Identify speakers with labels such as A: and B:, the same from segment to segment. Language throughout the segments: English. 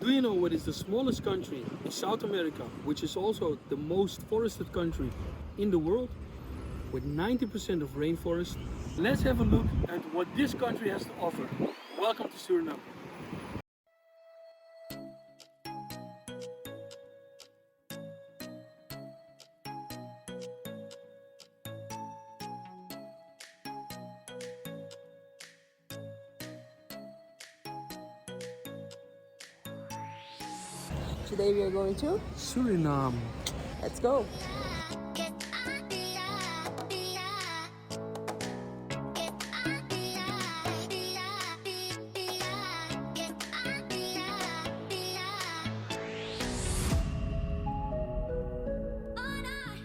A: Do you know what is the smallest country in South America, which is also the most forested country in the world, with 90% of rainforest? Let's have a look at what this country has to offer. Welcome to Suriname.
B: Today we are going to
A: Suriname.
B: Let's go.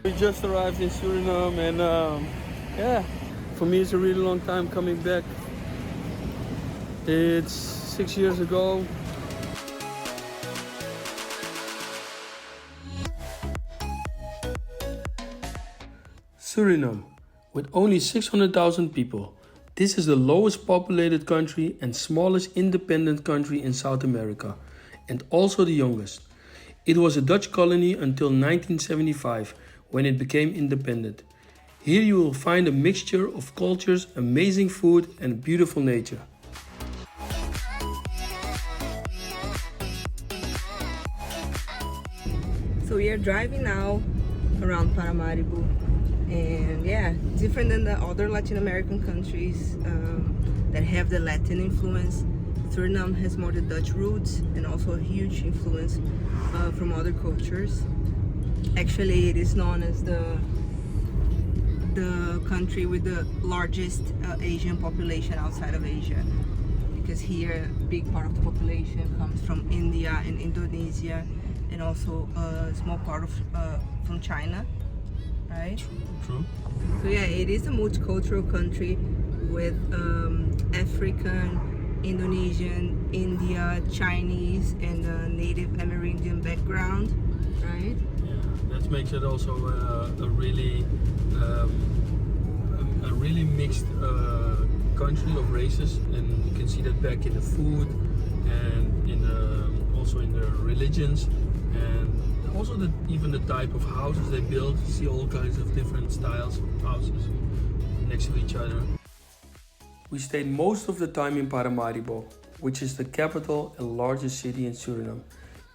A: We just arrived in Suriname and yeah, for me it's a really long time coming back. It's 6 years ago. Suriname, with only 600,000 people. This is the lowest populated country and smallest independent country in South America, and also the youngest. It was a Dutch colony until 1975, when it became independent. Here you will find a mixture of cultures, amazing food and beautiful nature.
B: So we are driving now around Paramaribo, and yeah, different than the other Latin American countries that have the Latin influence. Suriname has more the Dutch roots and also a huge influence from other cultures. Actually, it is known as the country with the largest Asian population outside of Asia, because here a big part of the population comes from India and Indonesia, and also a small part of from China, right?
A: True.
B: So yeah, it is a multicultural country with African, Indonesian, India, Chinese, and Native Amerindian background, right?
A: That makes it also a really mixed country of races, and you can see that back in the food and in also in the religions, and also even the type of houses they build. You see all kinds of different styles of houses next to each other. We stayed most of the time in Paramaribo, which is the capital and largest city in Suriname.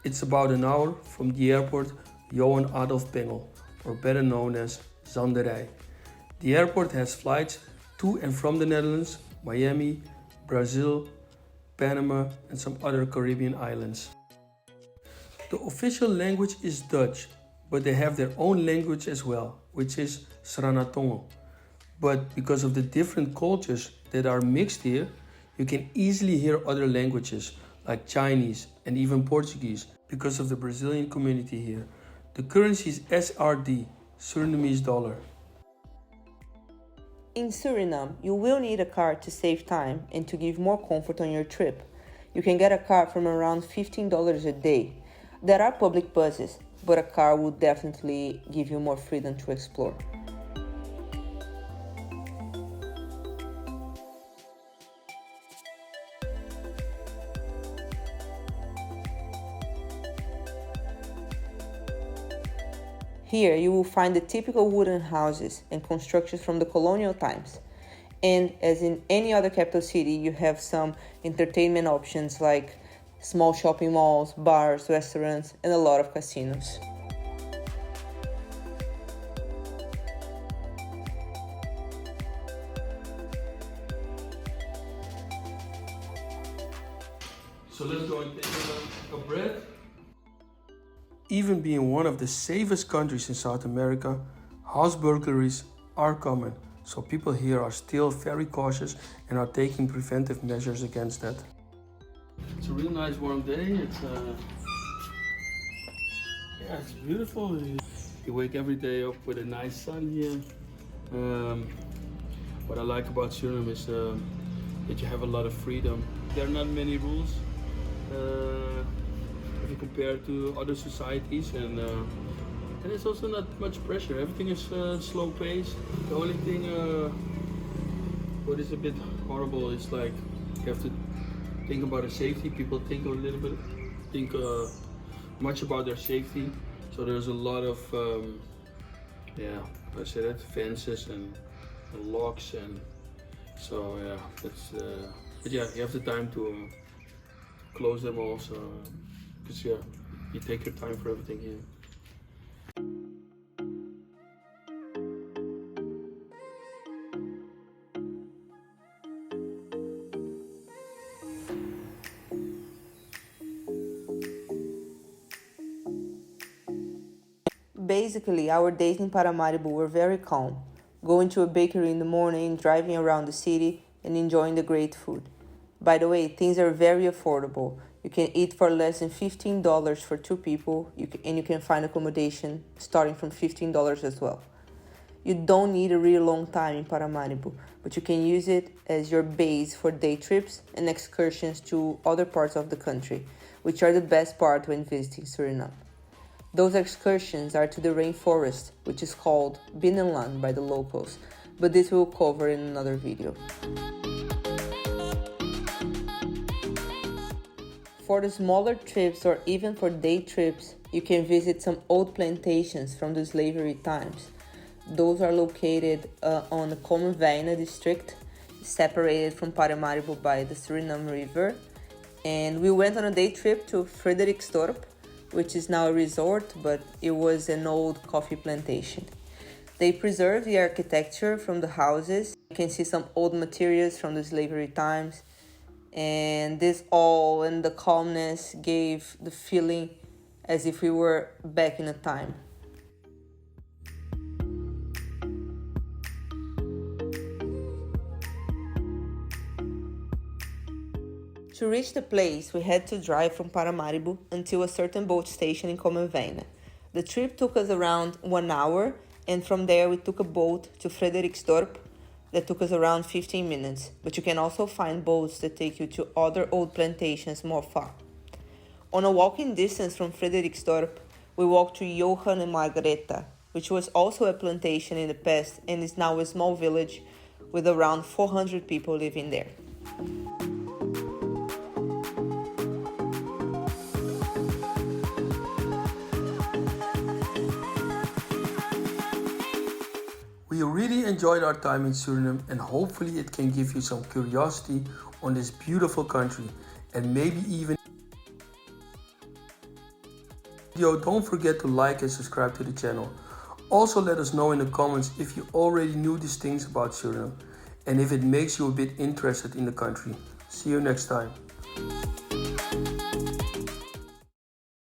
A: It's about an hour from the airport Johan Adolf Pengel, or better known as Zanderij. The airport has flights to and from the Netherlands, Miami, Brazil, Panama, and some other Caribbean islands. The official language is Dutch, but they have their own language as well, which is Sranatongo. But because of the different cultures that are mixed here, you can easily hear other languages like Chinese and even Portuguese because of the Brazilian community here. The currency is SRD, Surinamese dollar.
B: In Suriname, you will need a car to save time and to give more comfort on your trip. You can get a car from around $15 a day. There are public buses, but a car will definitely give you more freedom to explore. Here you will find the typical wooden houses and constructions from the colonial times. And as in any other capital city, you have some entertainment options like small shopping malls, bars, restaurants, and a lot of casinos.
A: So let's go and take a breath. Even being one of the safest countries in South America, house burglaries are common, so people here are still very cautious and are taking preventive measures against that. It's a real nice warm day. It's beautiful. You wake every day up with a nice sun here. What I like about Suriname is that you have a lot of freedom. There are not many rules. If you compare to other societies, and it's also not much pressure. Everything is slow pace. The only thing what is a bit horrible is like you have to think about the safety. People think a little bit think much about their safety. So there's a lot of I say that, fences and locks, and so yeah, that's but yeah, you have the time to close them all. So because yeah, you take your time for everything here.
B: Basically, our days in Paramaribo were very calm. Going to a bakery in the morning, driving around the city, and enjoying the great food. By the way, things are very affordable. You can eat for less than $15 for two people, and you can find accommodation starting from $15 as well. You don't need a really long time in Paramaribo, but you can use it as your base for day trips and excursions to other parts of the country, which are the best part when visiting Suriname. Those excursions are to the rainforest, which is called Binnenland by the locals, but this we'll cover in another video. For the smaller trips or even for day trips, you can visit some old plantations from the slavery times. Those are located on the Commerwijne district, separated from Paramaribo by the Suriname River. And we went on a day trip to Frederiksdorp, which is now a resort, but it was an old coffee plantation. They preserved the architecture from the houses. You can see some old materials from the slavery times. And this all and the calmness gave the feeling as if we were back in a time. To reach the place, we had to drive from Paramaribo until a certain boat station in Commerwijne. The trip took us around 1 hour, and from there we took a boat to Frederiksdorp that took us around 15 minutes, but you can also find boats that take you to other old plantations more far. On a walking distance from Frederiksdorp, we walked to Johan and Margaretha, which was also a plantation in the past and is now a small village with around 400 people living there.
A: We really enjoyed our time in Suriname, and hopefully it can give you some curiosity on this beautiful country, and maybe even video. Don't forget to like and subscribe to the channel. Also let us know in the comments if you already knew these things about Suriname and if it makes you a bit interested in the country. See you next time.